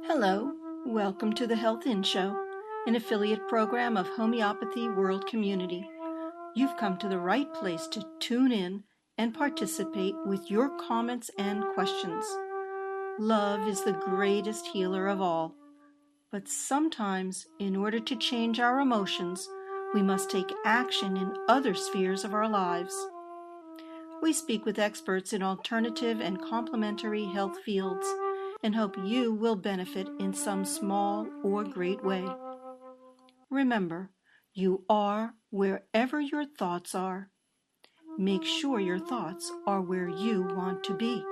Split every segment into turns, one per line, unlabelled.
Hello, welcome to the Health In Show, an affiliate program of Homeopathy World Community. You've come to the right place to tune in and participate with your comments and questions. Love is the greatest healer of all, but sometimes, in order to change our emotions, we must take action in other spheres of our lives. We speak with experts in alternative and complementary health fields and hope you will benefit in some small or great way. Remember, you are wherever your thoughts are. Make sure your thoughts are where you want to be.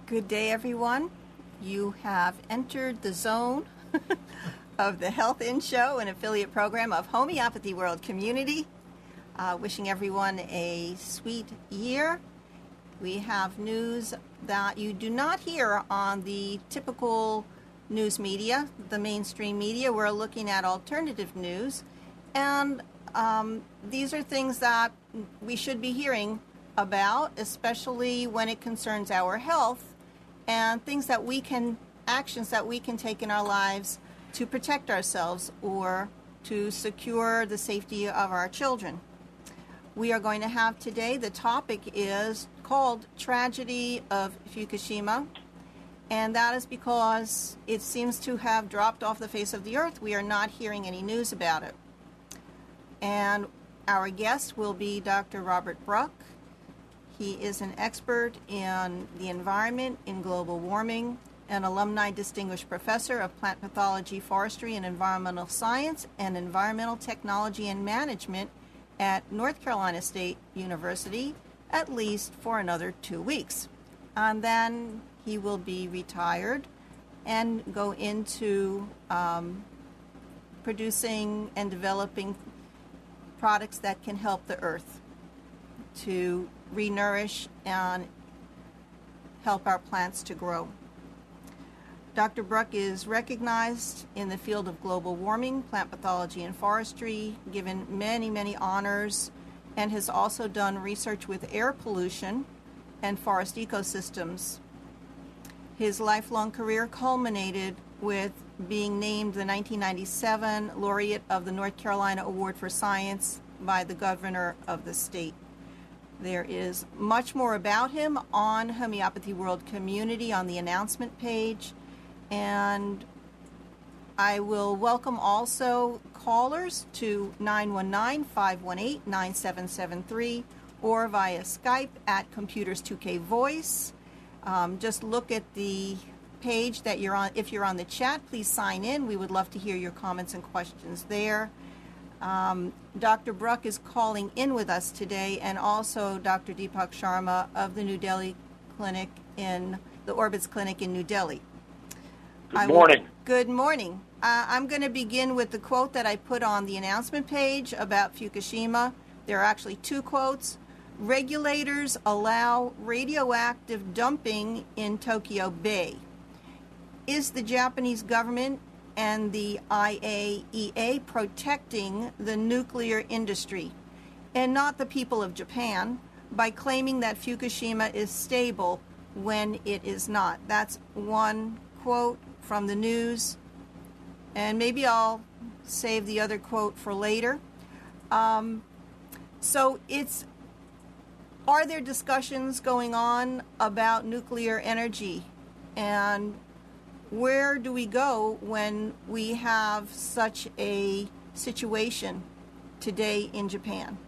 Good day, everyone. You have entered the zone of the Health In Show, an affiliate program of Homeopathy World Community. Wishing everyone a sweet year. We have news that you do not hear on the typical news media, the mainstream media. We're looking at alternative news, and these are things that we should be hearing about, especially when it concerns our health and actions that we can take in our lives to protect ourselves or to secure the safety of our children. We are going to have today, the topic is called Tragedy of Fukushima, and that is because it seems to have dropped off the face of the earth. We are not hearing any news about it. And our guest will be Dr. Robert Bruck. He is an expert in the environment, in global warming, an alumni distinguished professor of plant pathology, forestry, and environmental science, and environmental technology and management at North Carolina State University, at least for another 2 weeks. And then he will be retired and go into producing and developing products that can help the earth to re-nourish and help our plants to grow. Dr. Bruck is recognized in the field of global warming, plant pathology, and forestry, given many, many honors, and has also done research with air pollution and forest ecosystems. His lifelong career culminated with being named the 1997 laureate of the North Carolina Award for Science by the governor of the state. There is much more about him on Homeopathy World Community on the announcement page. And I will welcome also callers to 919-518-9773 or via Skype at Computers2K Voice. Just look at the page that you're on. If you're on the chat, please sign in. We would love to hear your comments and questions there. Dr. Bruck is calling in with us today, and also Dr. Deepak Sharma of the New Delhi Clinic the Orbits Clinic in New Delhi.
Good morning.
Good morning. I'm going to begin with the quote that I put on the announcement page about Fukushima. There are actually two quotes. Regulators allow radioactive dumping in Tokyo Bay. Is the Japanese government and the IAEA protecting the nuclear industry and not the people of Japan by claiming that Fukushima is stable when it is not? That's one quote from the news, and maybe I'll save the other quote for later. Are there discussions going on about nuclear energy, and where do we go when we have such a situation today in Japan?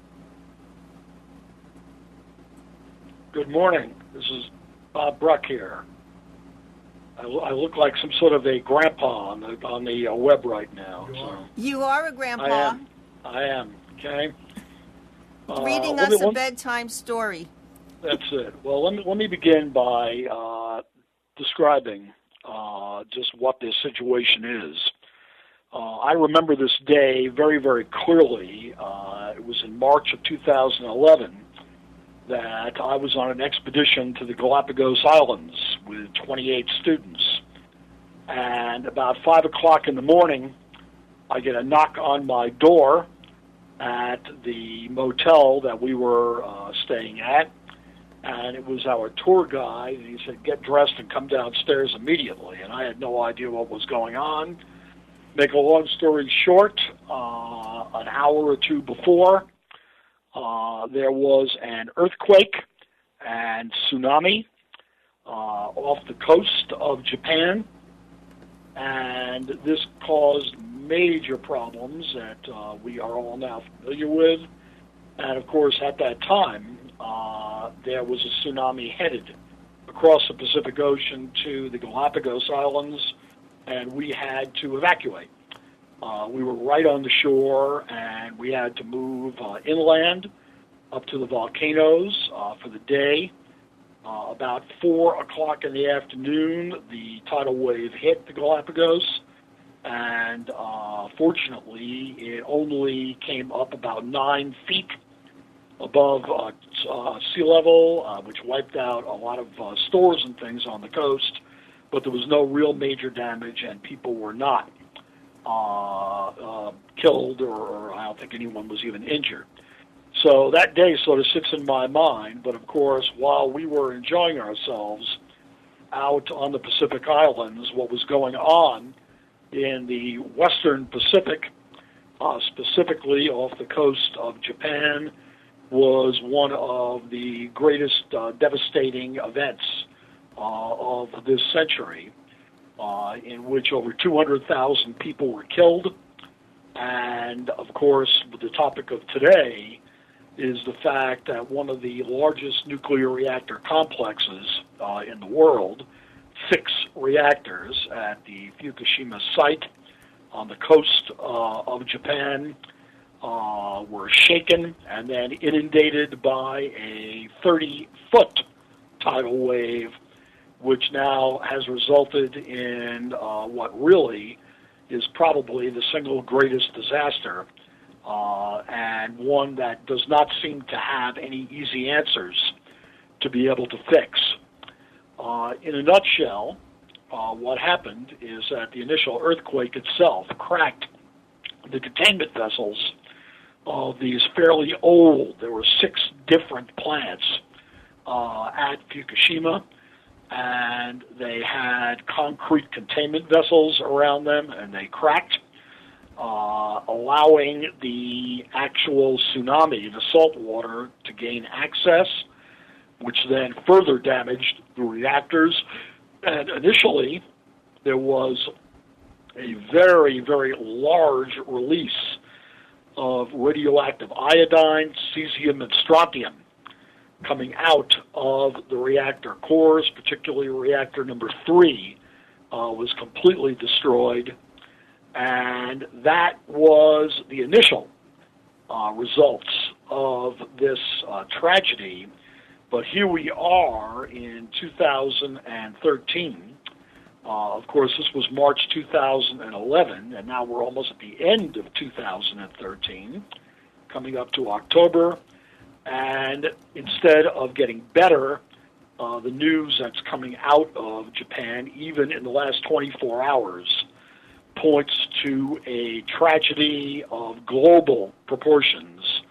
Good morning. This is Bob Bruck here. I look like some sort of a grandpa on the web right now.
You are a grandpa.
I am. Okay.
Reading us a bedtime story.
That's it. Well, let me begin by describing just what this situation is. I remember this day very, very clearly. It was in March of 2011 that I was on an expedition to the Galapagos Islands with 28 students. And about 5 o'clock in the morning, I get a knock on my door at the motel that we were staying at, and it was our tour guide, and he said, "Get dressed and come downstairs immediately." And I had no idea what was going on. Make a long story short, an hour or two before, there was an earthquake and tsunami off the coast of Japan, and this caused major problems that we are all now familiar with. And of course, at that time, there was a tsunami headed across the Pacific Ocean to the Galapagos Islands, and we had to evacuate. We were right on the shore, and we had to move inland up to the volcanoes for the day. About 4 o'clock in the afternoon, the tidal wave hit the Galapagos, and fortunately, it only came up about 9 feet above sea level, which wiped out a lot of stores and things on the coast, but there was no real major damage, and people were not killed, or I don't think anyone was even injured. So that day sort of sits in my mind, but of course, while we were enjoying ourselves out on the Pacific Islands, what was going on in the Western Pacific, specifically off the coast of Japan, was one of the greatest devastating events of this century, in which over 200,000 people were killed. And of course, the topic of today is the fact that one of the largest nuclear reactor complexes in the world, 6 reactors at the Fukushima site on the coast of Japan, were shaken and then inundated by a 30-foot tidal wave, which now has resulted in what really is probably the single greatest disaster, and one that does not seem to have any easy answers to be able to fix. In a nutshell, what happened is that the initial earthquake itself cracked the containment vessels of these fairly old, there were 6 different plants at Fukushima, and they had concrete containment vessels around them, and they cracked, allowing the actual tsunami, the salt water, to gain access, which then further damaged the reactors. And initially, there was a very, very large release of radioactive iodine, cesium, and strontium coming out of the reactor cores, particularly reactor number 3 was completely destroyed. And that was the initial results of this tragedy. But here we are in 2013. Of course, this was March 2011, and now we're almost at the end of 2013, coming up to October. And instead of getting better, the news that's coming out of Japan, even in the last 24 hours, points to a tragedy of global proportions,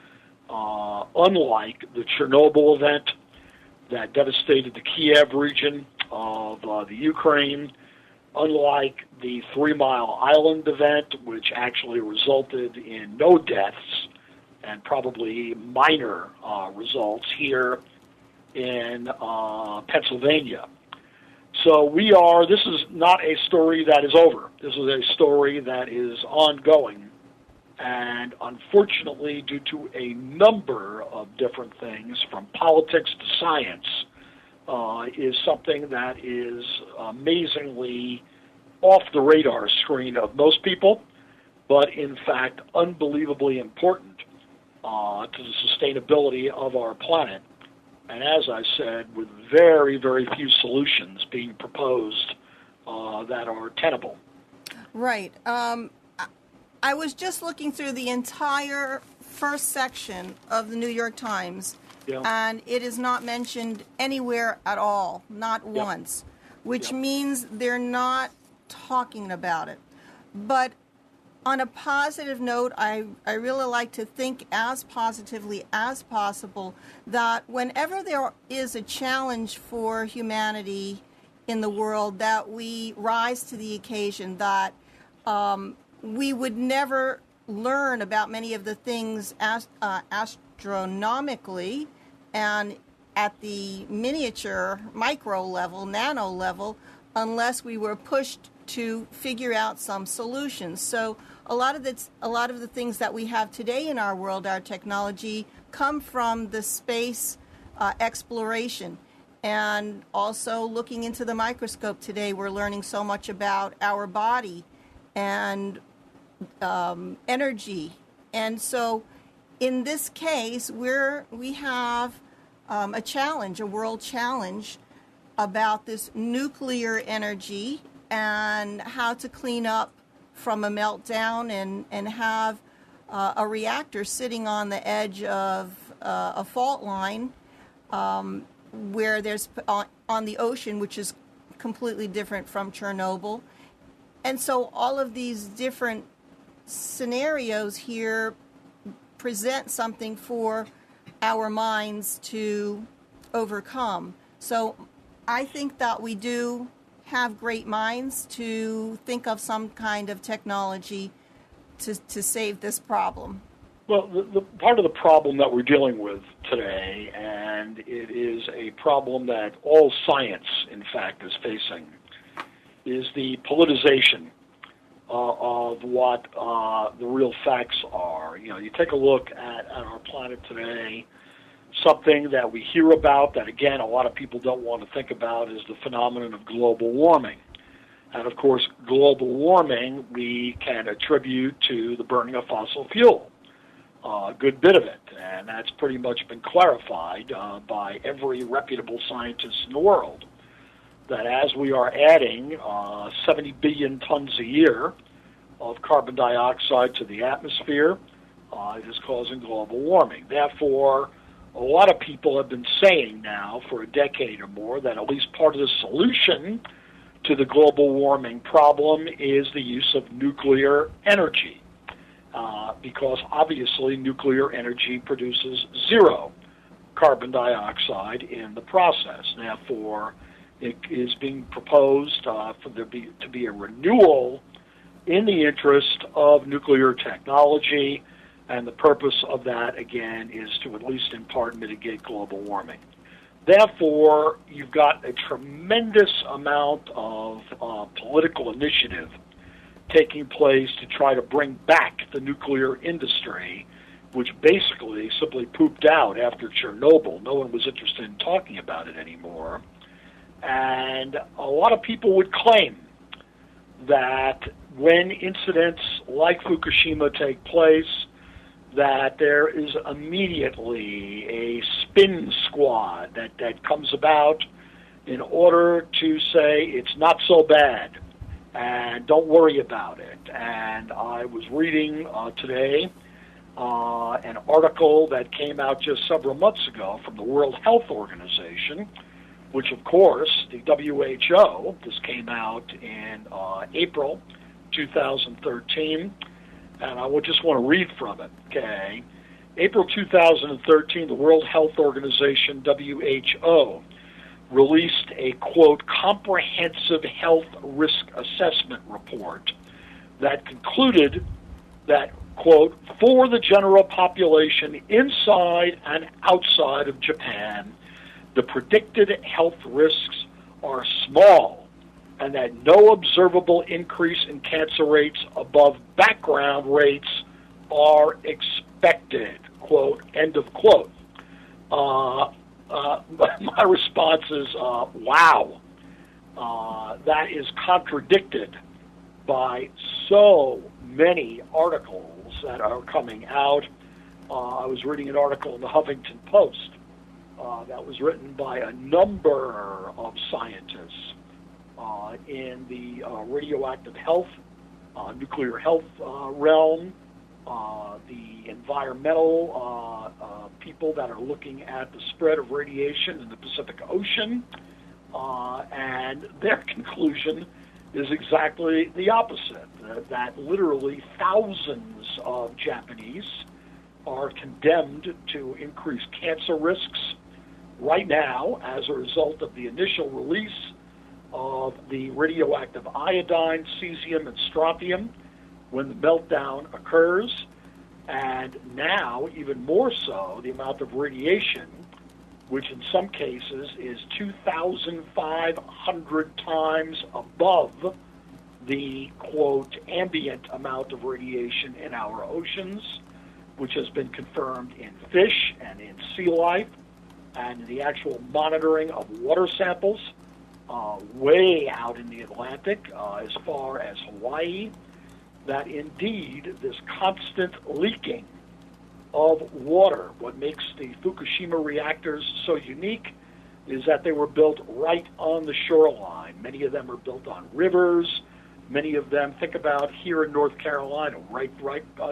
unlike the Chernobyl event that devastated the Kiev region of the Ukraine, unlike the 3 Mile Island event, which actually resulted in no deaths and probably minor results here in Pennsylvania. So this is not a story that is over. This is a story that is ongoing. And unfortunately, due to a number of different things, from politics to science, is something that is amazingly off the radar screen of most people, but in fact unbelievably important to the sustainability of our planet. And as I said, with very, very few solutions being proposed that are tenable.
Right. I was just looking through the entire first section of the New York Times, and it is not mentioned anywhere at all, not once, which means they're not talking about it. But on a positive note, I really like to think as positively as possible that whenever there is a challenge for humanity in the world, that we rise to the occasion, that we would never learn about many of the things astronomically and at the miniature, micro level, nano level, unless we were pushed to figure out some solutions. So a lot of the things that we have today in our world, our technology, come from the space exploration. And also looking into the microscope today, we're learning so much about our body and energy. And so in this case, we have a challenge, a world challenge about this nuclear energy and how to clean up from a meltdown and have a reactor sitting on the edge of a fault line where there's on the ocean, which is completely different from Chernobyl. And so all of these different scenarios here present something for our minds to overcome. So I think that we do have great minds to think of some kind of technology to save this problem.
Well, the part of the problem that we're dealing with today, and it is a problem that all science, in fact, is facing, is the politicization of what the real facts are. You know, you take a look at our planet today, something that we hear about that, again, a lot of people don't want to think about is the phenomenon of global warming. And, of course, global warming we can attribute to the burning of fossil fuel, a good bit of it. And that's pretty much been clarified by every reputable scientist in the world, that as we are adding 70 billion tons a year of carbon dioxide to the atmosphere, it is causing global warming. Therefore, a lot of people have been saying now for a decade or more that at least part of the solution to the global warming problem is the use of nuclear energy, because obviously nuclear energy produces zero carbon dioxide in the process. Therefore, it is being proposed for there to be a renewal in the interest of nuclear technology, and the purpose of that, again, is to at least in part mitigate global warming. Therefore, you've got a tremendous amount of political initiative taking place to try to bring back the nuclear industry, which basically simply pooped out after Chernobyl. No one was interested in talking about it anymore. And a lot of people would claim that when incidents like Fukushima take place, that there is immediately a spin squad that comes about in order to say it's not so bad and don't worry about it. And I was reading today an article that came out just several months ago from the World Health Organization, which, of course, the WHO, this came out in April 2013, and I would just want to read from it, okay? April 2013, the World Health Organization, WHO, released a, quote, comprehensive health risk assessment report that concluded that, quote, for the general population inside and outside of Japan, the predicted health risks are small, and that no observable increase in cancer rates above background rates are expected, quote, end of quote. My response is, wow. That is contradicted by so many articles that are coming out. I was reading an article in the Huffington Post that was written by a number of scientists in the radioactive health, nuclear health realm, the environmental people that are looking at the spread of radiation in the Pacific Ocean, and their conclusion is exactly the opposite, that literally thousands of Japanese are condemned to increased cancer risks right now as a result of the initial release of the radioactive iodine, cesium, and strontium when the meltdown occurs, and now, even more so, the amount of radiation, which in some cases is 2,500 times above the, quote, ambient amount of radiation in our oceans, which has been confirmed in fish and in sea life, and the actual monitoring of water samples way out in the Atlantic, as far as Hawaii, that indeed this constant leaking of water, what makes the Fukushima reactors so unique is that they were built right on the shoreline. Many of them are built on rivers. Many of them, think about here in North Carolina, right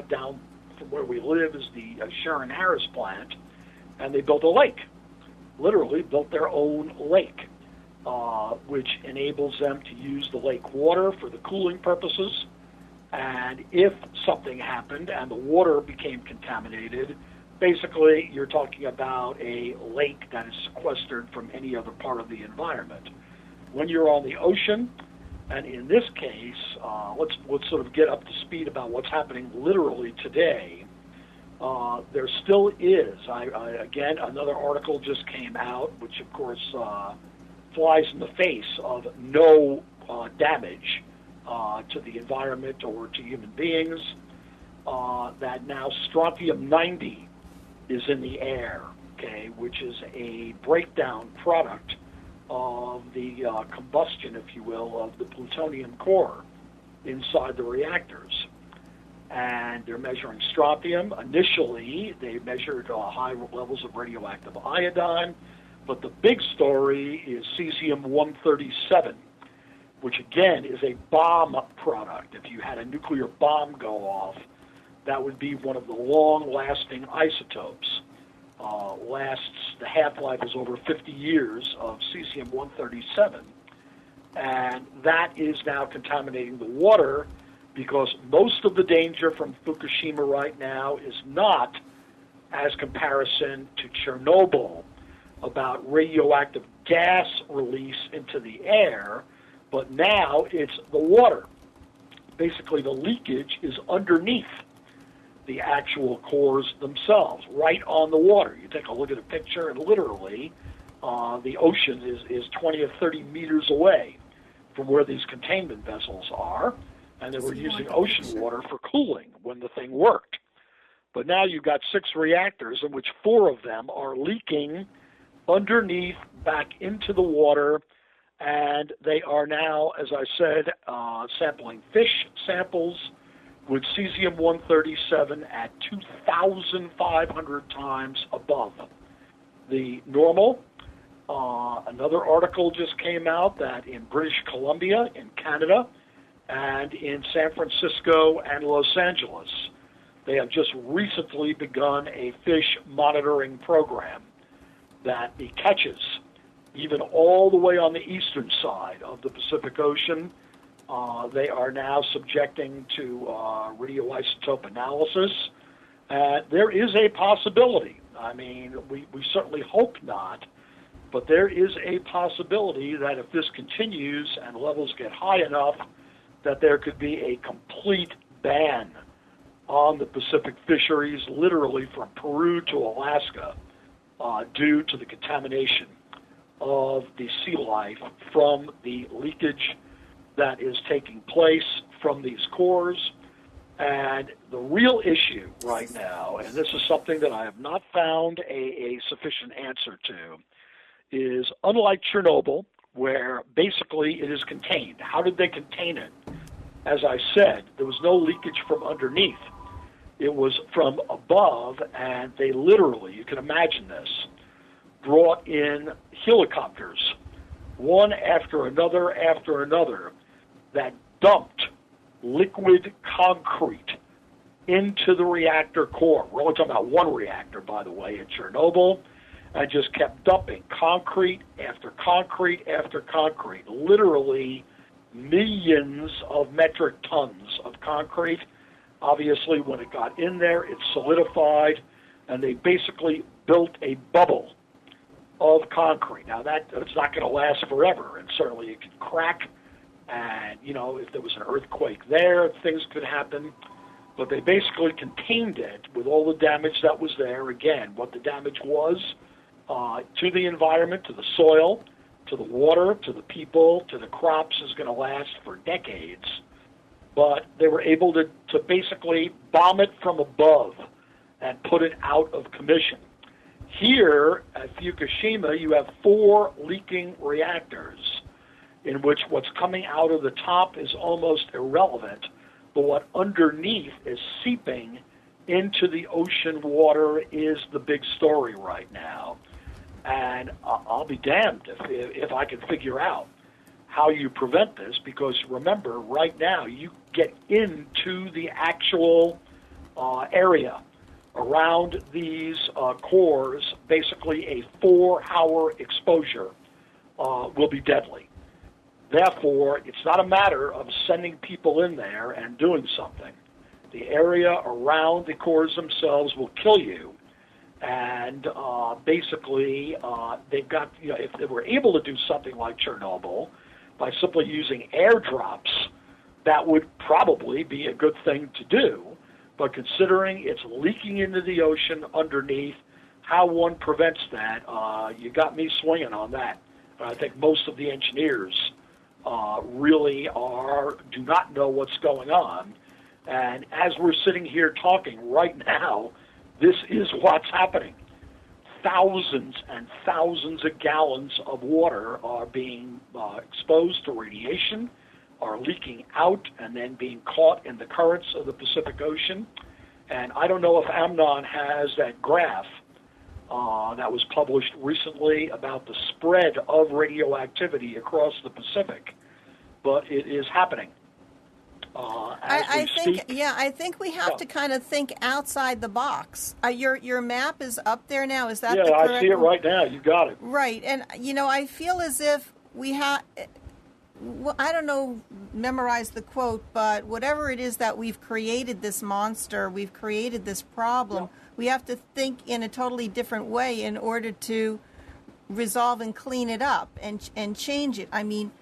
down from where we live is the Sharon Harris plant, and they built a lake, literally built their own lake, which enables them to use the lake water for the cooling purposes. And if something happened and the water became contaminated, basically you're talking about a lake that is sequestered from any other part of the environment. When you're on the ocean, and in this case, let's sort of get up to speed about what's happening literally today. There still is, again, another article just came out, which of course flies in the face of no damage to the environment or to human beings, that now strontium-90 is in the air, okay, which is a breakdown product of the combustion, if you will, of the plutonium core inside the reactors. And they're measuring strontium. Initially, they measured high levels of radioactive iodine, but the big story is cesium-137, which again is a bomb product. If you had a nuclear bomb go off, that would be one of the long-lasting isotopes. The half-life is over 50 years of cesium-137, and that is now contaminating the water because most of the danger from Fukushima right now is not as comparison to Chernobyl about radioactive gas release into the air, but now it's the water. Basically, the leakage is underneath the actual cores themselves, right on the water. You take a look at a picture, and literally the ocean is 20 or 30 meters away from where these containment vessels are, and they were using ocean water for cooling when the thing worked. But now you've got 6 reactors, in which 4 of them are leaking underneath back into the water, and they are now, as I said, sampling fish samples with cesium-137 at 2,500 times above the normal. Another article just came out that in British Columbia, in Canada, and in San Francisco and Los Angeles, they have just recently begun a fish monitoring program that it catches even all the way on the eastern side of the Pacific Ocean. They are now subjecting to radioisotope analysis. There is a possibility. I mean, we certainly hope not, but there is a possibility that if this continues and levels get high enough, that there could be a complete ban on the Pacific fisheries, literally from Peru to Alaska, due to the contamination of the sea life from the leakage that is taking place from these cores. And the real issue right now, and this is something that I have not found a sufficient answer to, is unlike Chernobyl, where basically it is contained. How did they contain it? As I said, there was no leakage from underneath. It was from above, and they literally, you can imagine this, brought in helicopters, one after another, that dumped liquid concrete into the reactor core. We're only talking about one reactor, by the way, in Chernobyl, and just kept dumping concrete after concrete after concrete, literally millions of metric tons of concrete. Obviously, when it got in there, it solidified, and they basically built a bubble of concrete. Now, it's not going to last forever, and certainly it can crack, and, if there was an earthquake there, things could happen. But they basically contained it with all the damage that was there. Again, what the damage was to the environment, to the soil, to the water, to the people, to the crops is going to last for decades. But they were able to basically bomb it from above and put it out of commission. Here at Fukushima, you have 4 leaking reactors in which what's coming out of the top is almost irrelevant, but what underneath is seeping into the ocean water is the big story right now. And I'll be damned if I can figure out how you prevent this, because remember, right now, you get into the actual area around these cores, basically a 4-hour exposure will be deadly. Therefore, it's not a matter of sending people in there and doing something. The area around the cores themselves will kill you. And basically, they've got, if they were able to do something like Chernobyl by simply using airdrops, that would probably be a good thing to do. But considering it's leaking into the ocean underneath, how one prevents that, you got me swinging on that. I think most of the engineers really do not know what's going on. And as we're sitting here talking right now, this is what's happening. Thousands and thousands of gallons of water are being exposed to radiation, are leaking out, and then being caught in the currents of the Pacific Ocean. And I don't know if Amnon has that graph that was published recently about the spread of radioactivity across the Pacific, but it is happening.
I think we have to kind of think outside the box. Your map is up there now. Is that the correct?
Yeah, I see it right now. You got it.
Right, and I feel as if we have. I don't know, memorize the quote, but whatever it is that we've created this monster, we've created this problem. Yeah. We have to think in a totally different way in order to resolve and clean it up and change it. I mean.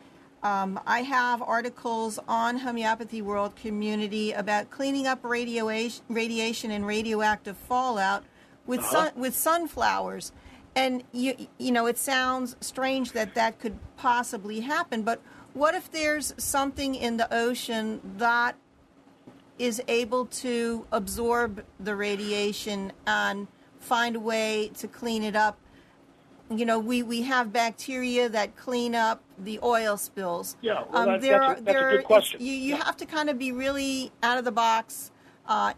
I have articles on Homeopathy World Community about cleaning up radiation and radioactive fallout with sunflowers, and it sounds strange that could possibly happen. But what if there's something in the ocean that is able to absorb the radiation and find a way to clean it up? We have bacteria that clean up the oil spills.
Yeah, well, that's a good question.
You have to kind of be really out of the box,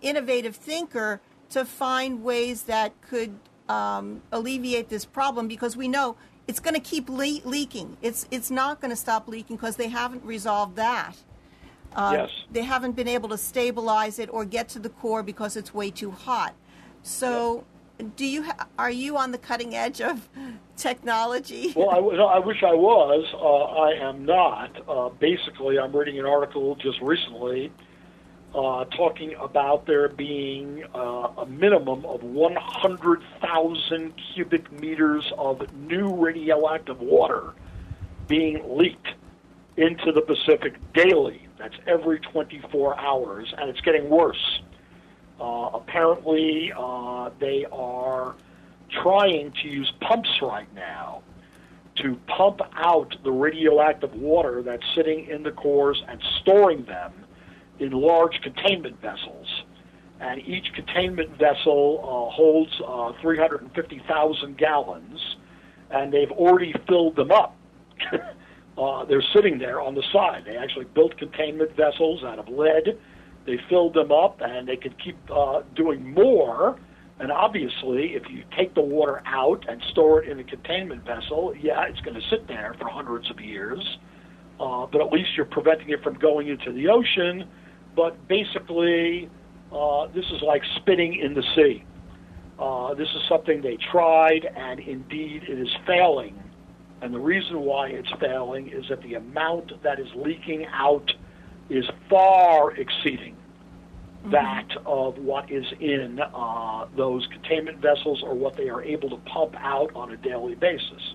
innovative thinker to find ways that could alleviate this problem, because we know it's going to keep leaking. It's not going to stop leaking because they haven't resolved that.
Yes.
They haven't been able to stabilize it or get to the core because it's way too hot. So. Yep. Are you on the cutting edge of technology?
Well, I wish I was. I am not. Basically, I'm reading an article just recently talking about there being a minimum of 100,000 cubic meters of new radioactive water being leaked into the Pacific daily. That's every 24 hours, and it's getting worse. Apparently, they are trying to use pumps right now to pump out the radioactive water that's sitting in the cores and storing them in large containment vessels. And each containment vessel holds 350,000 gallons, and they've already filled them up. They're sitting there on the side. They actually built containment vessels out of lead. They filled them up, and they could keep doing more. And obviously, if you take the water out and store it in a containment vessel, yeah, it's going to sit there for hundreds of years. But at least you're preventing it from going into the ocean. But basically, this is like spitting in the sea. This is something they tried, and indeed it is failing And the reason why it's failing is that the amount that is leaking out is far exceeding that of what is in those containment vessels or what they are able to pump out on a daily basis.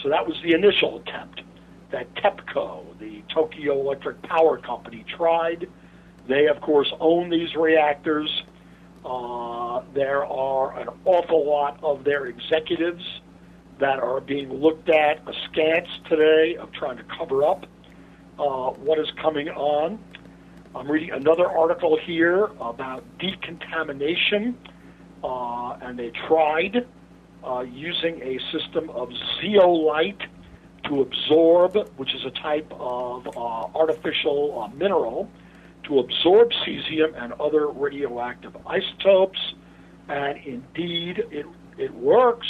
So that was the initial attempt that TEPCO, the Tokyo Electric Power Company, tried. They, of course, own these reactors. There are an awful lot of their executives that are being looked at askance today of trying to cover up what is coming on. I'm reading another article here about decontamination, and they tried using a system of zeolite to absorb, which is a type of artificial mineral, to absorb cesium and other radioactive isotopes. And indeed, it works,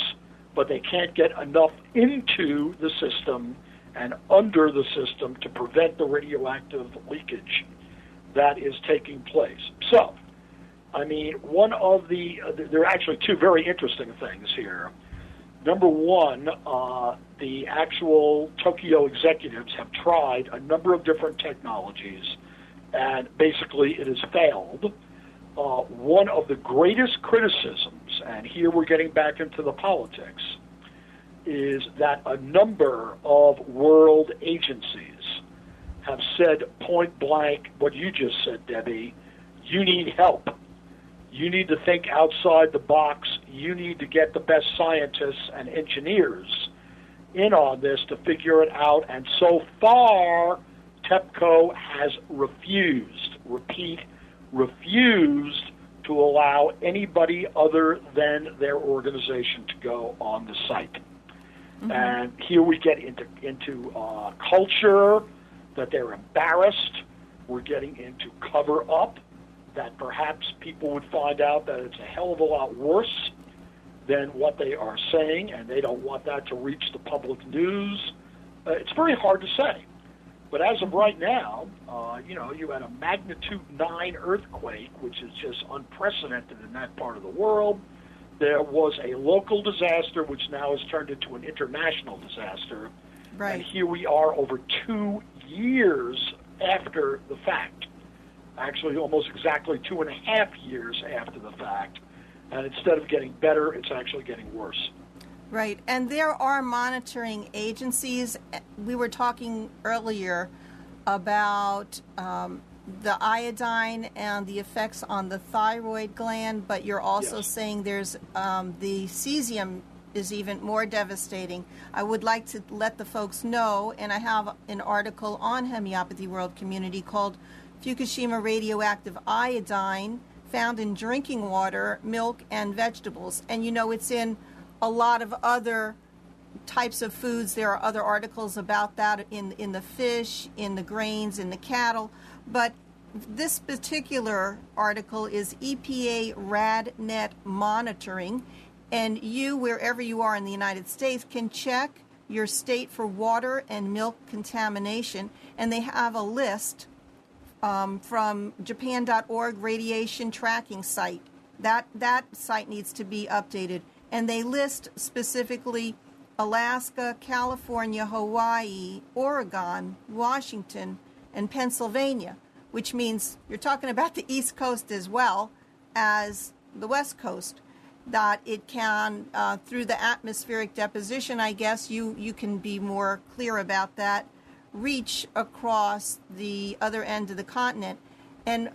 but they can't get enough into the system and under the system to prevent the radioactive leakage that is taking place. So, I mean, one of there are actually two very interesting things here. Number one, the actual Tokyo executives have tried a number of different technologies, and basically it has failed. One of the greatest criticisms, and here we're getting back into the politics, is that a number of world agencies have said point blank what you just said, Debbie. You need help. You need to think outside the box. You need to get the best scientists and engineers in on this to figure it out. And so far, TEPCO has refused, refused to allow anybody other than their organization to go on the site. Mm-hmm. And here we get into culture, that they're embarrassed. We're getting into cover up, that perhaps people would find out that it's a hell of a lot worse than what they are saying, and they don't want that to reach the public news. It's very hard to say. But as of right now, you had a magnitude 9 earthquake, which is just unprecedented in that part of the world. There was a local disaster, which now has turned into an international disaster. Right. And here we are over 2 years after the fact. Actually, almost exactly 2.5 years after the fact. And instead of getting better, it's actually getting worse.
Right. And there are monitoring agencies. We were talking earlier about the iodine and the effects on the thyroid gland, but you're also saying there's the cesium is even more devastating. I would like to let the folks know, and I have an article on Homeopathy World Community called Fukushima Radioactive Iodine Found in Drinking Water, Milk, and Vegetables. And it's in a lot of other types of foods. There are other articles about that in the fish, in the grains, in the cattle. But this particular article is EPA RadNet monitoring. And you, wherever you are in the United States, can check your state for water and milk contamination. And they have a list from Japan.org radiation tracking site. That site needs to be updated. And they list specifically Alaska, California, Hawaii, Oregon, Washington, and Pennsylvania, which means you're talking about the East Coast as well as the West Coast. That it can, through the atmospheric deposition, I guess you can be more clear about that, reach across the other end of the continent. And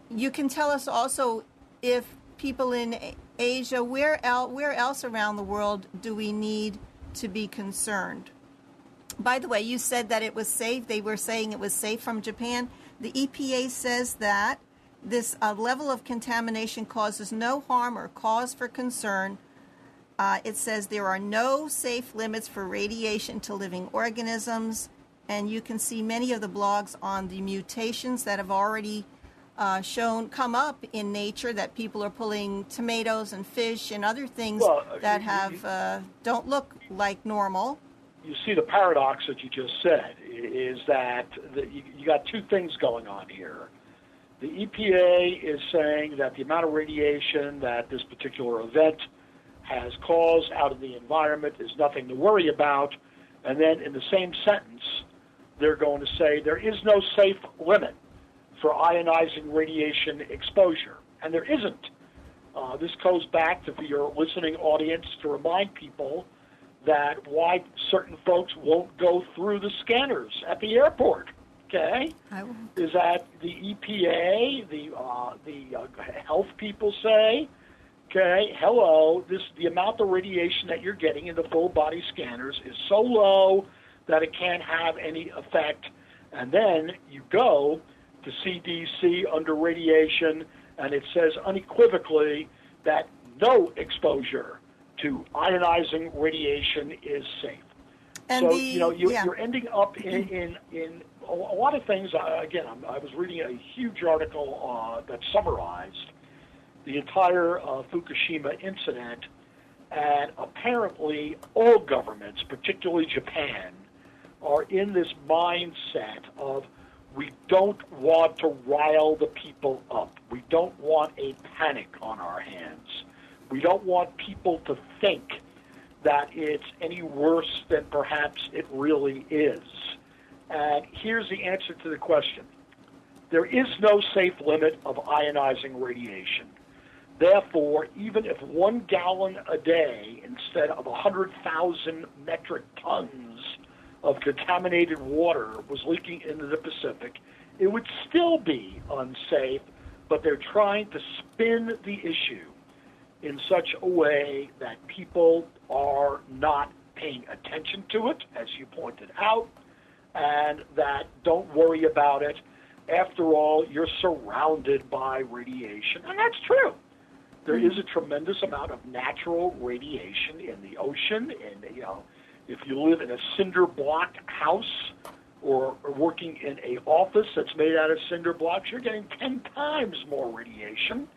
you can tell us also, if people in Asia, where else around the world do we need to be concerned? By the way, you said that it was safe. They were saying it was safe from Japan. The EPA says that this level of contamination causes no harm or cause for concern. It says there are no safe limits for radiation to living organisms, and you can see many of the blogs on the mutations that have already come up in nature, that people are pulling tomatoes and fish and other things that don't look like normal.
You see the paradox that you just said is that you got two things going on here. The EPA is saying that the amount of radiation that this particular event has caused out of the environment is nothing to worry about. And then in the same sentence, they're going to say there is no safe limit for ionizing radiation exposure. And there isn't. This goes back to your listening audience to remind people that why certain folks won't go through the scanners at the airport. Okay, is that the EPA, the health people say, okay, hello, the amount of radiation that you're getting in the full body scanners is so low that it can't have any effect. And then you go to CDC under radiation, and it says unequivocally that no exposure to ionizing radiation is safe. And so, you're ending up in a lot of things. Again, I was reading a huge article that summarized the entire Fukushima incident, and apparently all governments, particularly Japan, are in this mindset of we don't want to rile the people up. We don't want a panic on our hands. We don't want people to think that it's any worse than perhaps it really is. And here's the answer to the question. There is no safe limit of ionizing radiation. Therefore, even if 1 gallon a day instead of 100,000 metric tons of contaminated water was leaking into the Pacific, it would still be unsafe, but they're trying to spin the issue in such a way that people are not paying attention to it, as you pointed out, and that don't worry about it. After all, you're surrounded by radiation, and that's true. There is a tremendous amount of natural radiation in the ocean, and if you live in a cinder block house or working in an office that's made out of cinder blocks, you're getting 10 times more radiation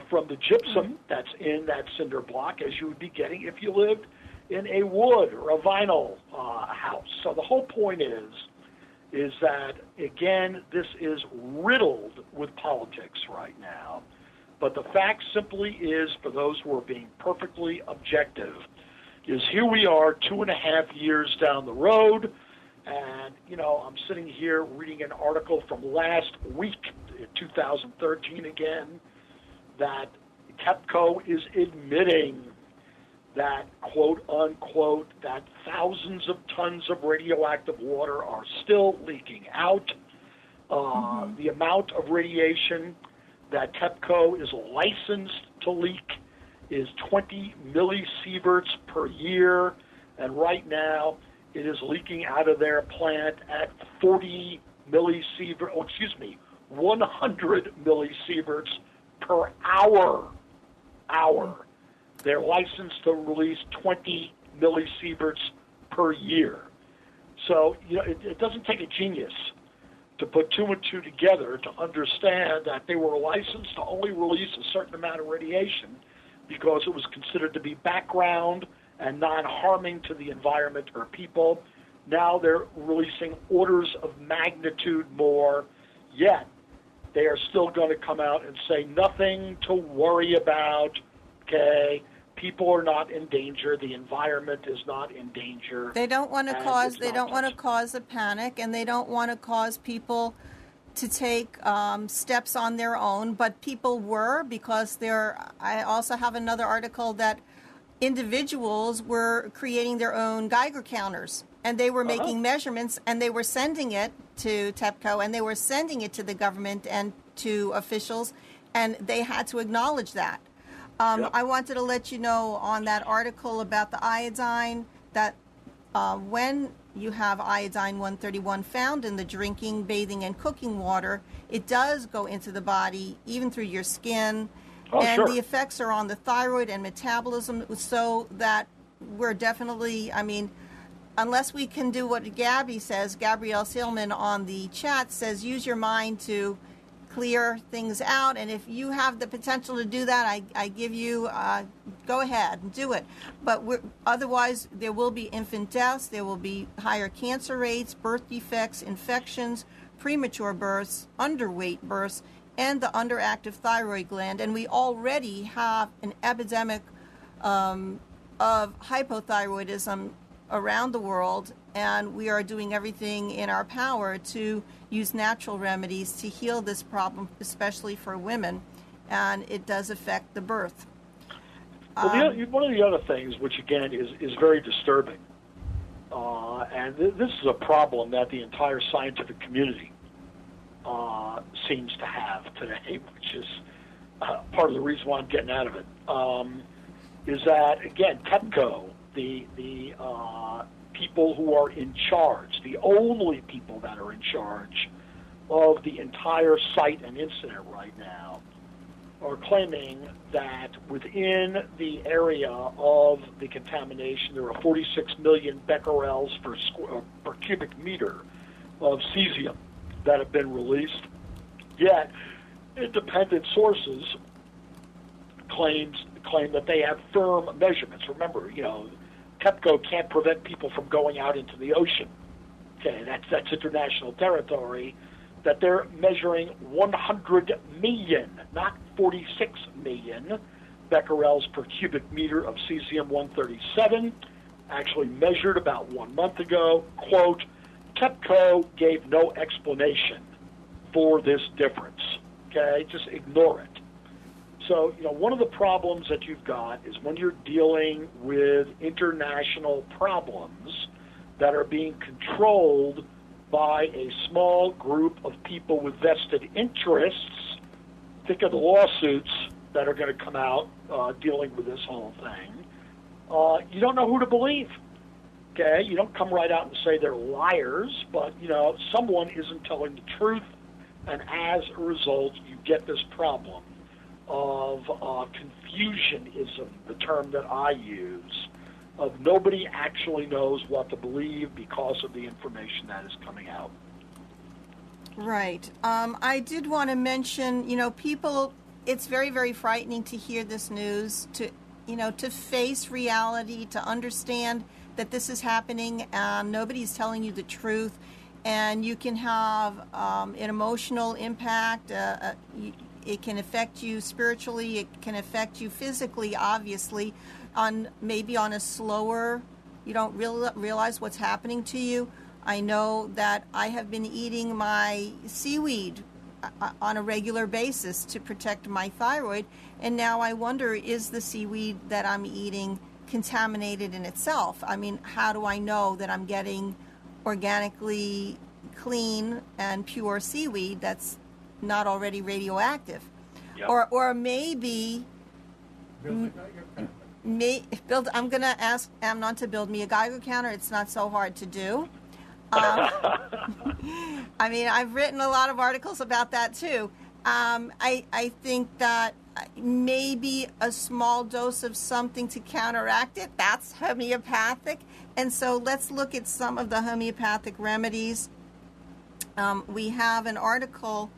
from the gypsum that's in that cinder block as you would be getting if you lived in a wood or a vinyl house. So the whole point is that, again, this is riddled with politics right now. But the fact simply is, for those who are being perfectly objective, is here we are 2.5 years down the road, and, I'm sitting here reading an article from last week, 2013 again, that TEPCO is admitting that, quote unquote, that thousands of tons of radioactive water are still leaking out. The amount of radiation that TEPCO is licensed to leak is 20 millisieverts per year, and right now it is leaking out of their plant at 100 millisieverts per hour. They're licensed to release 20 millisieverts per year. So, it doesn't take a genius to put 2 and 2 together to understand that they were licensed to only release a certain amount of radiation because it was considered to be background and non-harming to the environment or people. Now they're releasing orders of magnitude more, yet they are still going to come out and say nothing to worry about, okay? People are not in danger. The environment is not in danger.
They don't want to cause a panic, and they don't want to cause people to take steps on their own. But people were, because I also have another article that individuals were creating their own Geiger counters, and they were making measurements, and they were sending it to TEPCO, and they were sending it to the government and to officials, and they had to acknowledge that. I wanted to let you know on that article about the iodine that when you have iodine 131 found in the drinking, bathing, and cooking water, it does go into the body, even through your skin. The effects are on the thyroid and metabolism, so that we're definitely, unless we can do what Gabby says, Gabrielle Seelman on the chat says, use your mind to clear things out, and if you have the potential to do that, I give you, go ahead and do it. But otherwise, there will be infant deaths, there will be higher cancer rates, birth defects, infections, premature births, underweight births, and the underactive thyroid gland. And we already have an epidemic of hypothyroidism around the world, and we are doing everything in our power to use natural remedies to heal this problem, especially for women, and it does affect the birth.
Well, one of the other things, which again is very disturbing, and this is a problem that the entire scientific community seems to have today, which is part of the reason why I'm getting out of it, is that, again, TEPCO, the people who are in charge, the only people that are in charge of the entire site and incident right now, are claiming that within the area of the contamination, there are 46 million becquerels per cubic meter of cesium that have been released. Yet, independent sources claim that they have firm measurements. Remember, TEPCO can't prevent people from going out into the ocean. Okay, that's international territory. That they're measuring 100 million, not 46 million becquerels per cubic meter of cesium-137, actually measured about 1 month ago. Quote, TEPCO gave no explanation for this difference. Okay, just ignore it. So, one of the problems that you've got is when you're dealing with international problems that are being controlled by a small group of people with vested interests. Think of the lawsuits that are going to come out dealing with this whole thing. You don't know who to believe. Okay, you don't come right out and say they're liars, but someone isn't telling the truth, and as a result, you get this problem of confusionism, the term that I use, of nobody actually knows what to believe because of the information that is coming out.
Right. I did want to mention, people, it's very, very frightening to hear this news, to face reality, to understand that this is happening and nobody's telling you the truth, and you can have an emotional impact. It can affect you spiritually. It can affect you physically, obviously, maybe on a slower, you don't realize what's happening to you. I know that I have been eating my seaweed on a regular basis to protect my thyroid, and now I wonder, is the seaweed that I'm eating contaminated in itself? I mean, how do I know that I'm getting organically clean and pure seaweed that's not already radioactive?
Yep.
Or maybe I'm going to ask Amnon to build me a Geiger counter. It's not so hard to do. I mean, I've written a lot of articles about that too. I think that maybe a small dose of something to counteract it, that's homeopathic. And so let's look at some of the homeopathic remedies. We have an article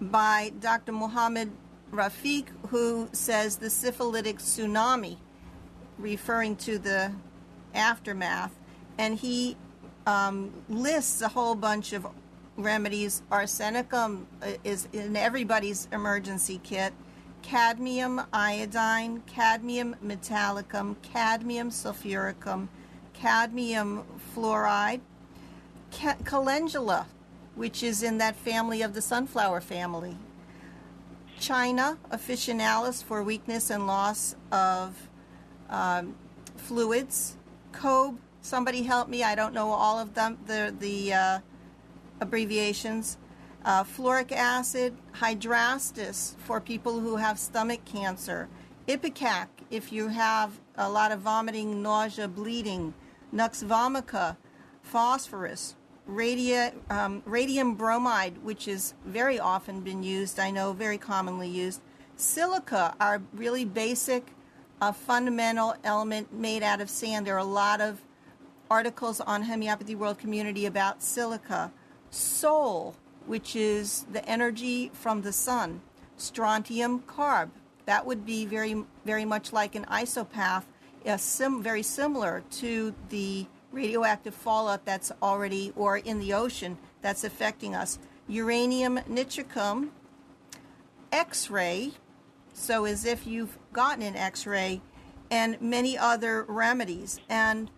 by Dr. Mohammed Rafiq, who says the syphilitic tsunami, referring to the aftermath, and he lists a whole bunch of remedies. Arsenicum is in everybody's emergency kit. Cadmium iodine, cadmium metallicum, cadmium sulfuricum, cadmium fluoride, calendula, which is in that family of the sunflower family. China officinalis for weakness and loss of fluids. Cobe, somebody help me, I don't know all of them, the abbreviations. Fluoric acid, hydrastis for people who have stomach cancer. Ipecac if you have a lot of vomiting, nausea, bleeding. Nux vomica, phosphorus. Radium bromide, which is very often been used, I know, very commonly used. Silica, our really basic, fundamental element made out of sand. There are a lot of articles on Homeopathy World Community about silica. Sol, which is the energy from the sun. Strontium carb, that would be very, very much like an isopath, very similar to the radioactive fallout that's already, or in the ocean, that's affecting us. Uranium nitricum, X-ray, so as if you've gotten an X-ray, and many other remedies. And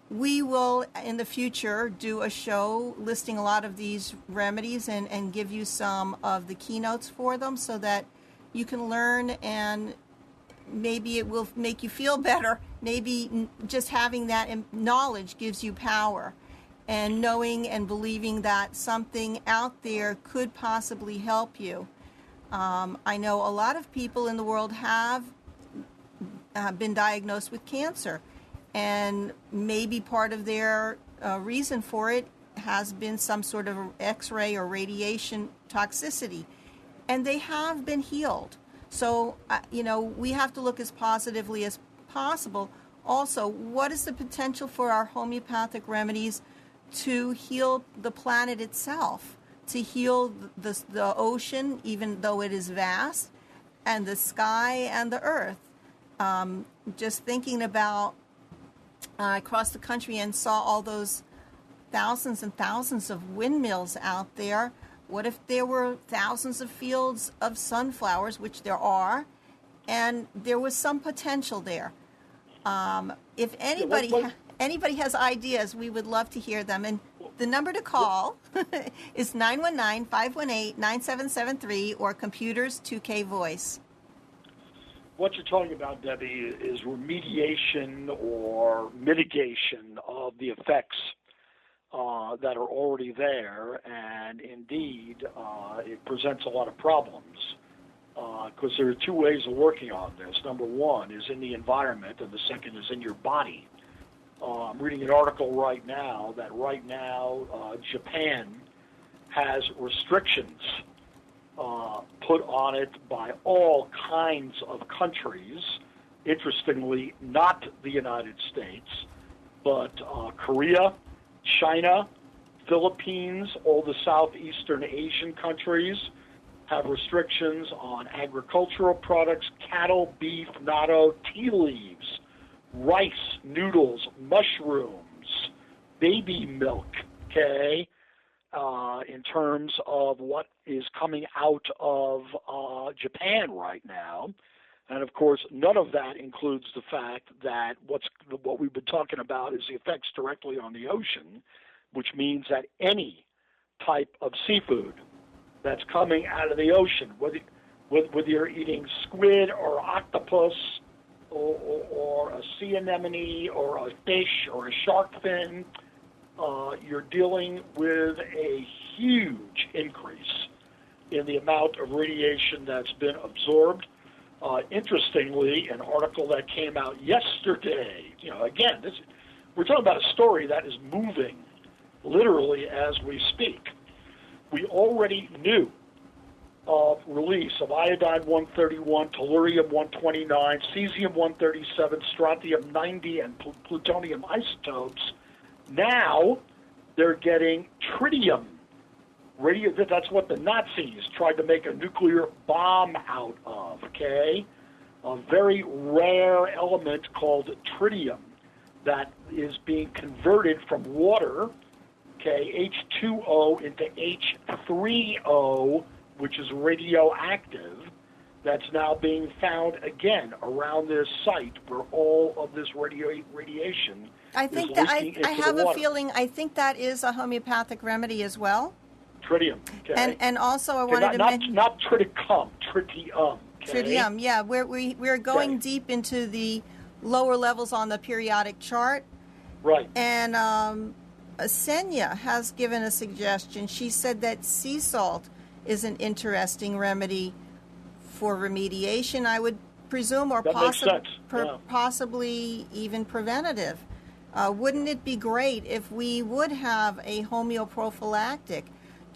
we will, in the future, do a show listing a lot of these remedies and give you some of the keynotes for them so that you can learn, and maybe it will make you feel better. Maybe just having that knowledge gives you power, and knowing and believing that something out there could possibly help you. I know a lot of people in the world have been diagnosed with cancer, and maybe part of their reason for it has been some sort of X-ray or radiation toxicity, and they have been healed. So, we have to look as positively as possible. Also, what is the potential for our homeopathic remedies to heal the planet itself, to heal the ocean, even though it is vast, and the sky and the earth? Just thinking about across the country and saw all those thousands and thousands of windmills out there. What if there were thousands of fields of sunflowers, which there are, and there was some potential there? If anybody has ideas, we would love to hear them. And the number to call is 919-518-9773 or Computers 2K Voice.
What you're talking about, Debbie, is remediation or mitigation of the effects that are already there, and indeed it presents a lot of problems because there are two ways of working on this. Number one is in the environment, and the second is in your body. I'm reading an article right now that Japan has restrictions put on it by all kinds of countries. Interestingly, not the United States, but Korea, China, Philippines, all the Southeastern Asian countries have restrictions on agricultural products, cattle, beef, natto, tea leaves, rice, noodles, mushrooms, baby milk, okay, in terms of what is coming out of Japan right now. And, of course, none of that includes the fact that what we've been talking about is the effects directly on the ocean, which means that any type of seafood that's coming out of the ocean, whether you're eating squid or octopus or a sea anemone or a fish or a shark fin, you're dealing with a huge increase in the amount of radiation that's been absorbed. Interestingly, an article that came out yesterday, again, we're talking about a story that is moving literally as we speak. We already knew of release of iodine-131, tellurium-129, cesium-137, strontium-90, and plutonium isotopes. Now they're getting tritium. That's what the Nazis tried to make a nuclear bomb out of, okay? A very rare element called tritium that is being converted from water, okay, H2O into H3O, which is radioactive, that's now being found again around this site where all of this radiation
I think
is
that
leaking into
I have
the
a
water.
feeling, I think that is a homeopathic remedy as well.
Tritium, okay?
And also I wanted to mention...
Not triticum, tritium. Okay?
Tritium, yeah. We're going deep into the lower levels on the periodic chart.
Right.
And Senya has given a suggestion. She said that sea salt is an interesting remedy for remediation, I would presume, or possibly even preventative. Wouldn't it be great if we would have a homeoprophylactic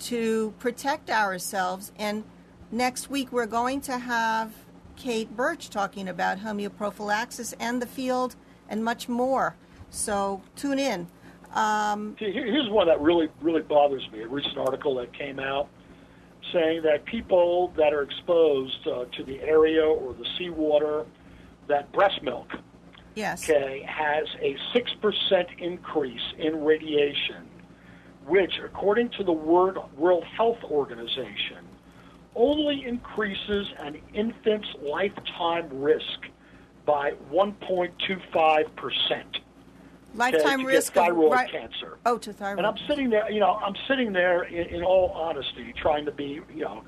to protect ourselves? And next week we're going to have Kate Birch talking about homeoprophylaxis and the field and much more. So tune in.
Here's one that really bothers me. A recent article that came out saying that people that are exposed to the area or the seawater, that breast milk,
yes,
okay, has a 6% increase in radiation, which, according to the World Health Organization, only increases an infant's lifetime risk by 1.25%.
Lifetime risk
of thyroid
of
cancer.
Oh, to thyroid.
And I'm sitting there, in all honesty, trying to be,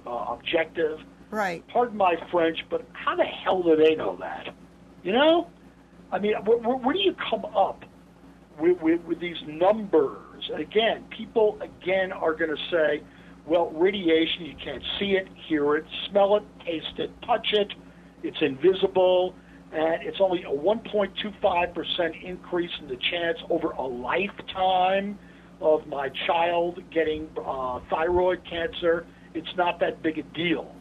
objective.
Right.
Pardon my French, but how the hell do they know that? You know? I mean, where do you come up with these numbers? And again, people, are going to say, well, radiation, you can't see it, hear it, smell it, taste it, touch it. It's invisible, and it's only a 1.25% increase in the chance over a lifetime of my child getting thyroid cancer. It's not that big a deal.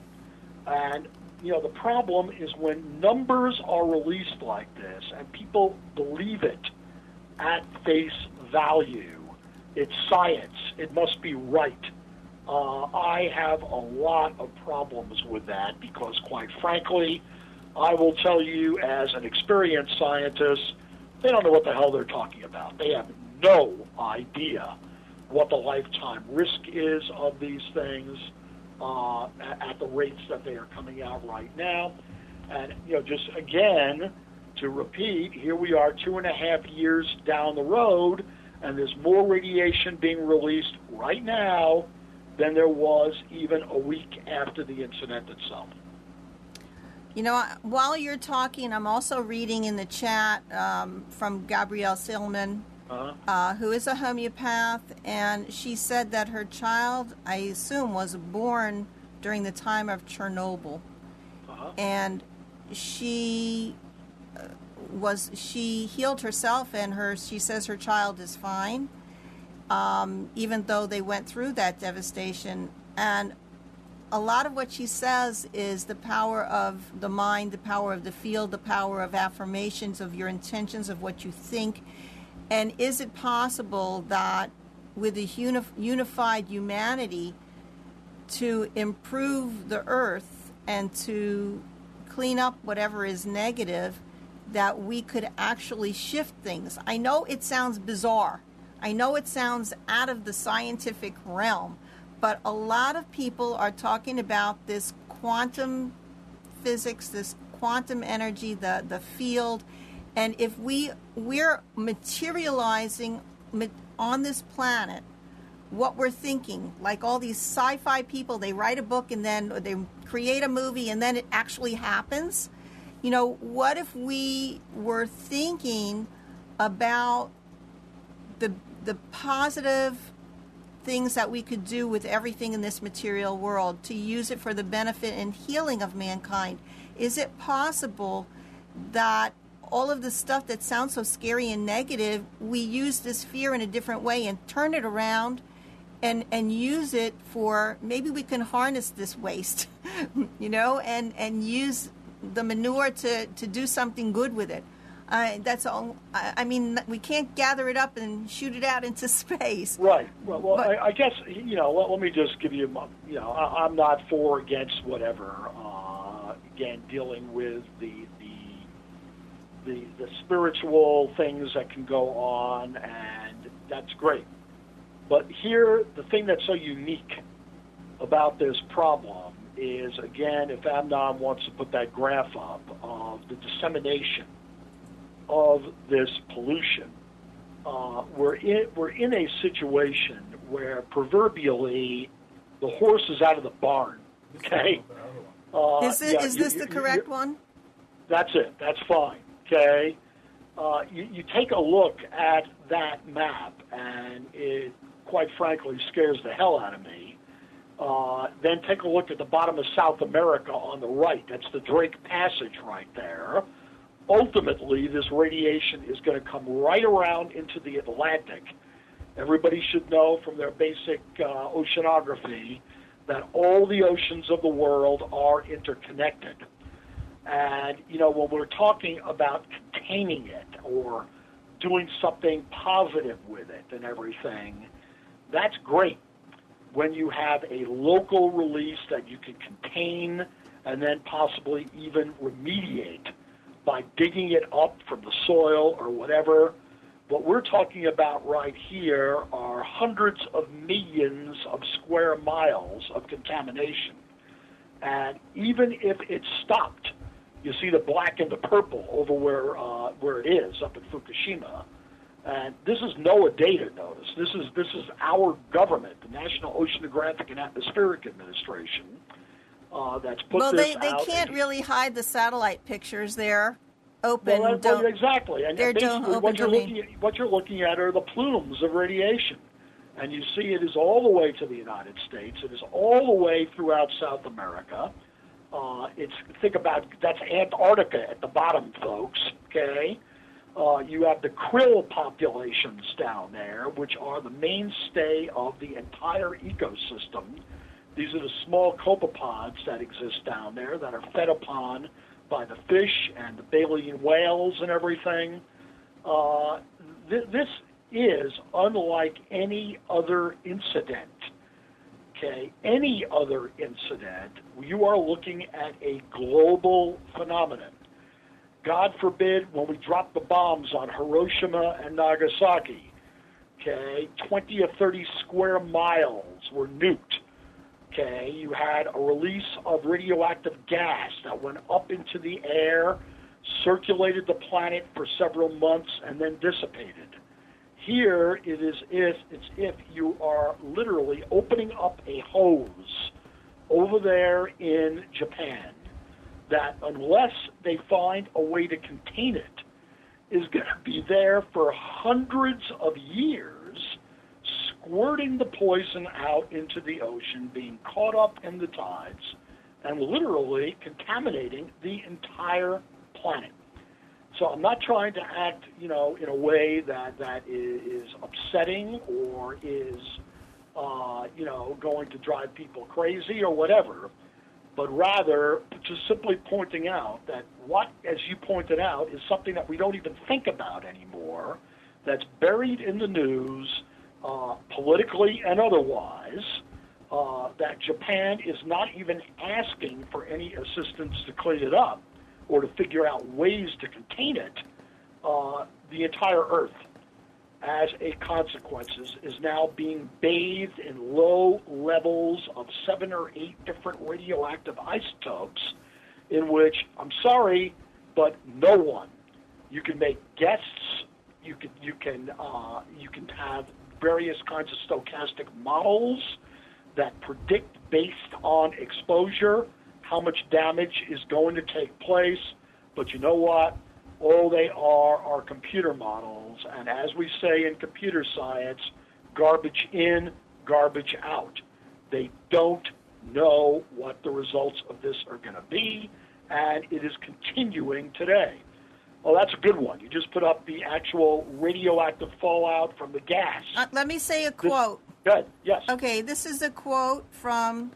And, the problem is when numbers are released like this and people believe it at face value, it's science, it must be right. I have a lot of problems with that because, quite frankly, I will tell you as an experienced scientist, they don't know what the hell they're talking about. They have no idea what the lifetime risk is of these things at the rates that they are coming out right now. And, just again, to repeat, here we are 2.5 years down the road, and there's more radiation being released right now than there was even a week after the incident itself.
While you're talking, I'm also reading in the chat from Gabrielle Silman, who is a homeopath, and she said that her child, I assume, was born during the time of Chernobyl, and she healed herself, and she says her child is fine, even though they went through that devastation. And a lot of what she says is the power of the mind, the power of the field, the power of affirmations, of your intentions, of what you think. And is it possible that with a unified humanity to improve the earth and to clean up whatever is negative, that we could actually shift things? I know it sounds bizarre. I know it sounds out of the scientific realm, but a lot of people are talking about this quantum physics, this quantum energy, the field. And if we're materializing on this planet what we're thinking, like all these sci-fi people, they write a book and then they create a movie and then it actually happens. What if we were thinking about the positive things that we could do with everything in this material world to use it for the benefit and healing of mankind? Is it possible that all of the stuff that sounds so scary and negative, we use this fear in a different way and turn it around and use it for, maybe we can harness this waste, and use the manure to do something good with it? That's all. I mean, we can't gather it up and shoot it out into space.
Right. Well, I guess, let me just give you, I'm not for or against whatever. Again, dealing with the spiritual things that can go on, and that's great. But here, the thing that's so unique about this problem is, again, if Amnon wants to put that graph up of the dissemination of this pollution, we're in a situation where proverbially the horse is out of the barn. Okay,
is this the correct one?
That's it. That's fine. Okay, you take a look at that map, and it, quite frankly, scares the hell out of me. Then take a look at the bottom of South America on the right. That's the Drake Passage right there. Ultimately, this radiation is going to come right around into the Atlantic. Everybody should know from their basic oceanography that all the oceans of the world are interconnected. And, when we're talking about containing it or doing something positive with it and everything, that's great. When you have a local release that you can contain and then possibly even remediate by digging it up from the soil or whatever. What we're talking about right here are hundreds of millions of square miles of contamination. And even if it stopped You see the black and the purple over where it is up in Fukushima. And this is NOAA data, notice. This is our government, the National Oceanographic and Atmospheric Administration, that's put this out.
Well, they can't really hide the satellite pictures. They're open.
Well, exactly. And
they're
basically what you're looking at are the plumes of radiation. And you see it is all the way to the United States. It is all the way throughout South America. Think about, that's Antarctica at the bottom, folks, okay? You have the krill populations down there, which are the mainstay of the entire ecosystem. These are the small copepods that exist down there that are fed upon by the fish and the baleen whales and everything. This is unlike any other incident. Okay, any other incident, you are looking at a global phenomenon. God forbid when we drop the bombs on Hiroshima and Nagasaki, okay, 20 or 30 square miles were nuked. Okay, you had a release of radioactive gas that went up into the air, circulated the planet for several months, and then dissipated. Here, it's if you are literally opening up a hose over there in Japan that, unless they find a way to contain it, is going to be there for hundreds of years, squirting the poison out into the ocean, being caught up in the tides, and literally contaminating the entire planet. So I'm not trying to act, in a way that is upsetting or is, going to drive people crazy or whatever, but rather just simply pointing out that what, as you pointed out, is something that we don't even think about anymore, that's buried in the news, politically and otherwise, that Japan is not even asking for any assistance to clean it up or to figure out ways to contain it. The entire Earth, as a consequence, is now being bathed in low levels of 7 or 8 different radioactive isotopes, in which, I'm sorry, but no one. You can make guesses. You can have various kinds of stochastic models that predict based on exposure how much damage is going to take place. But you know what? All they are computer models, and as we say in computer science, garbage in, garbage out. They don't know what the results of this are going to be, and it is continuing today. Well, that's a good one. You just put up the actual radioactive fallout from the gas.
Let me say a quote.
Good, yes.
Okay, this is a quote from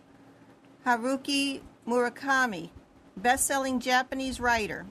Haruki Murakami, best-selling Japanese writer.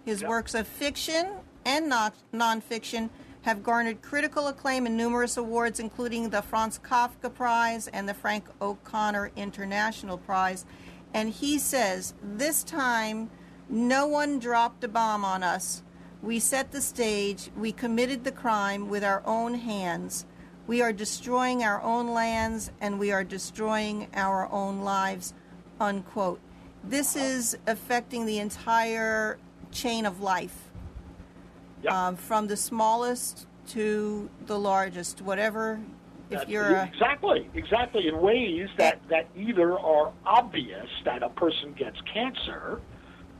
His works of fiction and nonfiction have garnered critical acclaim and numerous awards, including the Franz Kafka Prize and the Frank O'Connor International Prize. And he says, this time, no one dropped a bomb on us. We set the stage. We committed the crime with our own hands. We are destroying our own lands, and we are destroying our own lives, unquote. This is affecting the entire chain of life, from the smallest to the largest, whatever. If you're
exactly in ways that either are obvious that a person gets cancer,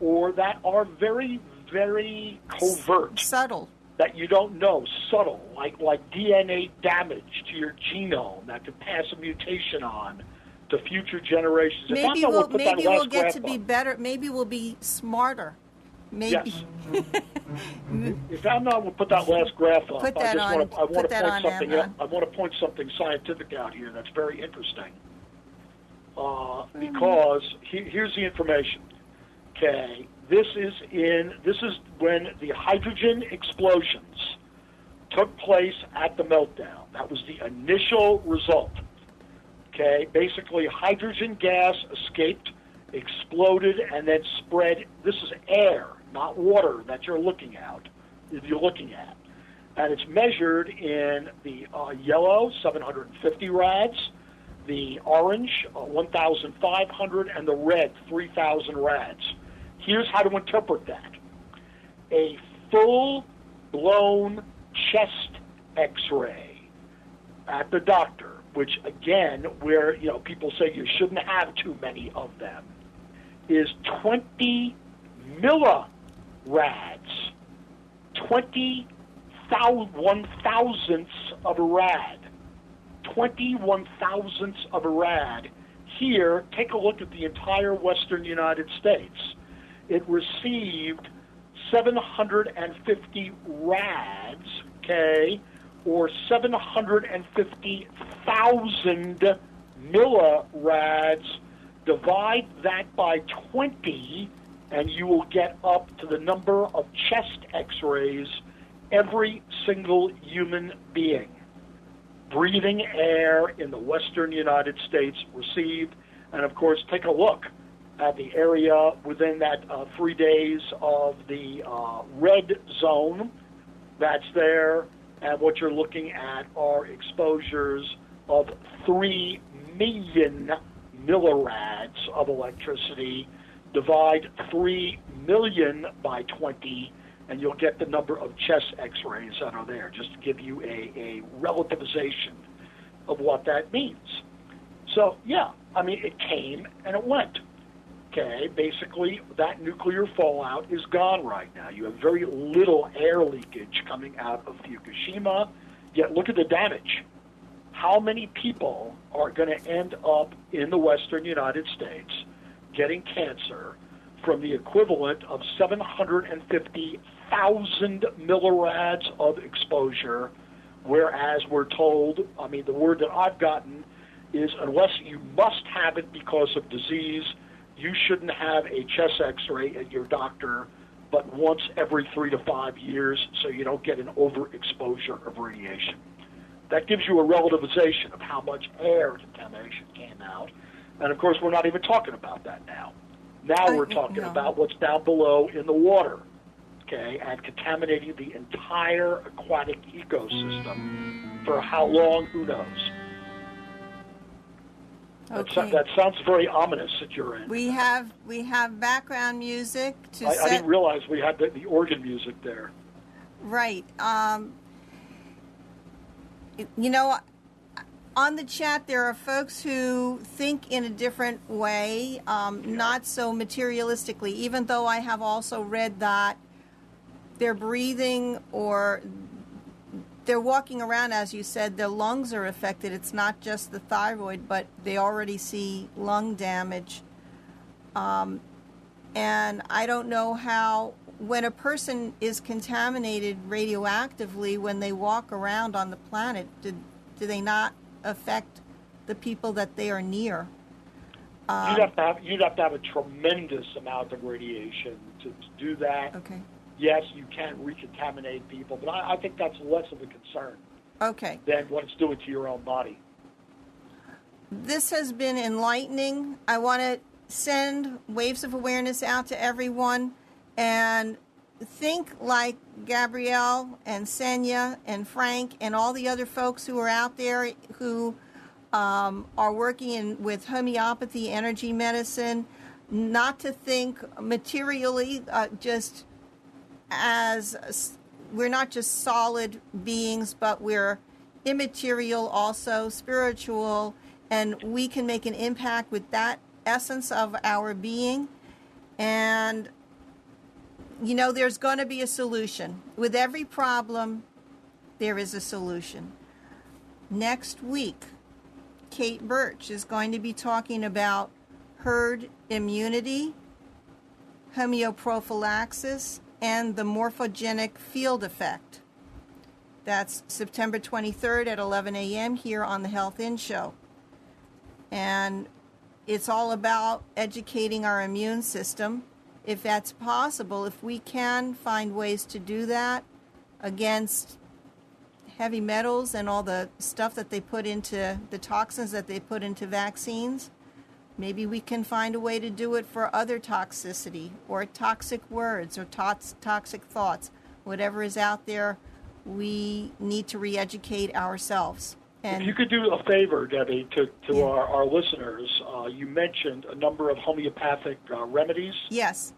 or that are very, very covert,
subtle,
that you don't know, subtle, like DNA damage to your genome that could pass a mutation on to future generations.
Maybe we'll get to be better. Maybe we'll be smarter. Maybe.
Yes. If I'm not, we'll put that last graph up. I want to point something scientific out here that's very interesting. Because here's the information. Okay, this is when the hydrogen explosions took place at the meltdown. That was the initial result. Okay, basically hydrogen gas escaped, exploded, and then spread. This is air, not water, that you're looking at. And it's measured in the yellow, 750 rads, the orange, 1,500, and the red, 3,000 rads. Here's how to interpret that. A full-blown chest X-ray at the doctor, which, again, where people say you shouldn't have too many of them, is 20 millirads, 21/1,000ths of a rad. 21/1,000ths of a rad. Here, take a look at the entire western United States. It received 750 rads, okay, or 750,000 millirads. Divide that by 20, and you will get up to the number of chest X-rays every single human being breathing air in the western United States received. And, of course, take a look at the area within that 3 days of the red zone that's there. And what you're looking at are exposures of 3 million millirads of electricity. Divide 3 million by 20, and you'll get the number of chest X-rays that are there, just to give you a relativization of what that means. So, yeah, I mean, it came and it went. Okay, basically, that nuclear fallout is gone right now. You have very little air leakage coming out of Fukushima, yet look at the damage. How many people are going to end up in the western United States getting cancer from the equivalent of 750,000 millirads of exposure, whereas we're told, I mean, the word that I've gotten is unless you must have it because of disease, you shouldn't have a chest X-ray at your doctor but once every 3 to 5 years so you don't get an overexposure of radiation. That gives you a relativization of how much air contamination came out. And, of course, we're not even talking about that now. Now we're talking about what's down below in the water, okay, and contaminating the entire aquatic ecosystem for how long, who knows.
Okay.
That sounds very ominous at your end.
We have background music to
I didn't realize we had the organ music there.
Right. On the chat, there are folks who think in a different way, not so materialistically, even though I have also read that they're breathing or they're walking around, as you said, their lungs are affected. It's not just the thyroid, but they already see lung damage. And I don't know how, when a person is contaminated radioactively, when they walk around on the planet, do they not affect the people that they are near?
You'd have to have a tremendous amount of radiation to do that.
Okay.
Yes, you can recontaminate people, but I think that's less of a concern than what it's doing to your own body.
This has been enlightening. I want to send waves of awareness out to everyone and think like Gabrielle and Senya and Frank and all the other folks who are out there who are working with homeopathy, energy medicine, not to think materially, just as we're not just solid beings, but we're immaterial also, spiritual, and we can make an impact with that essence of our being. And, there's going to be a solution. With every problem, there is a solution. Next week, Kate Birch is going to be talking about herd immunity, homeoprophylaxis, and the morphogenic field effect. That's September 23rd at 11 a.m. here on the Health In Show. And it's all about educating our immune system. If that's possible, if we can find ways to do that against heavy metals and all the stuff that they put into, the toxins that they put into vaccines, maybe we can find a way to do it for other toxicity or toxic words or toxic thoughts. Whatever is out there, we need to re-educate ourselves. And
if you could do a favor, Debbie, to our listeners, you mentioned a number of homeopathic remedies.
Yes.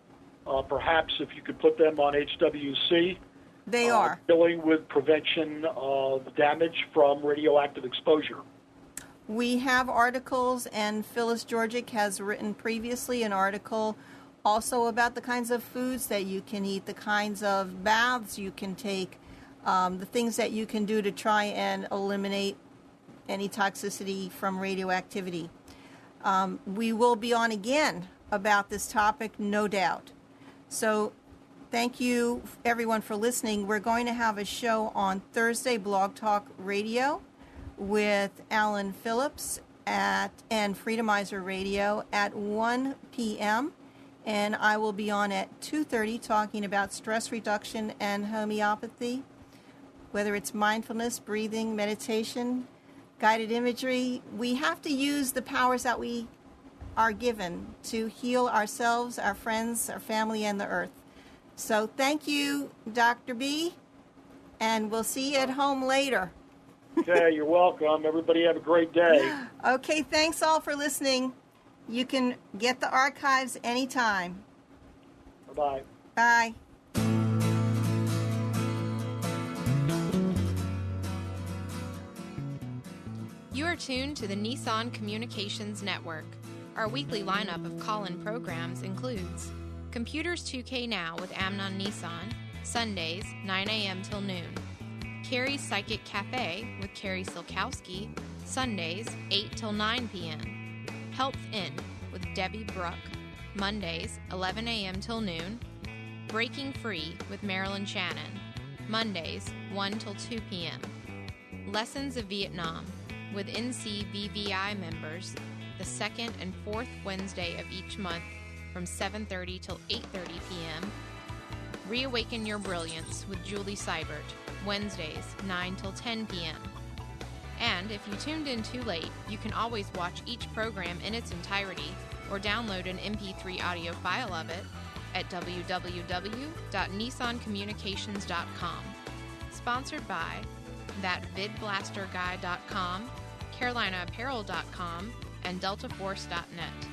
Perhaps if you could put them on HWC.
They are.
Dealing with prevention of damage from radioactive exposure.
We have articles, and Phyllis Georgic has written previously an article also about the kinds of foods that you can eat, the kinds of baths you can take, the things that you can do to try and eliminate any toxicity from radioactivity. We will be on again about this topic, no doubt. So thank you, everyone, for listening. We're going to have a show on Thursday, Blog Talk Radio, with Alan Phillips and Freedomizer Radio at 1 p.m., and I will be on at 2:30 talking about stress reduction and homeopathy, whether it's mindfulness, breathing, meditation, guided imagery. We have to use the powers that we are given to heal ourselves, our friends, our family, and the earth. So thank you, Dr. B, and we'll see you at home later.
Okay, you're welcome. Everybody have a great day.
Okay, thanks all for listening. You can get the archives anytime.
Bye-bye.
Bye.
You are tuned to the Nissan Communications Network. Our weekly lineup of call-in programs includes Computers 2K Now with Amnon Nissan, Sundays, 9 a.m. till noon. Carrie's Psychic Cafe with Carrie Silkowski, Sundays, 8 till 9 p.m. Health In with Debbie Bruck, Mondays, 11 a.m. till noon. Breaking Free with Marilyn Shannon, Mondays, 1 till 2 p.m. Lessons of Vietnam with NCVVI members, the second and fourth Wednesday of each month from 7:30 till 8:30 p.m. Reawaken Your Brilliance with Julie Seibert, Wednesdays, 9 till 10 p.m. And if you tuned in too late, you can always watch each program in its entirety or download an MP3 audio file of it at www.nissancommunications.com. Sponsored by ThatVidBlasterGuy.com, CarolinaApparel.com, and DeltaForce.net.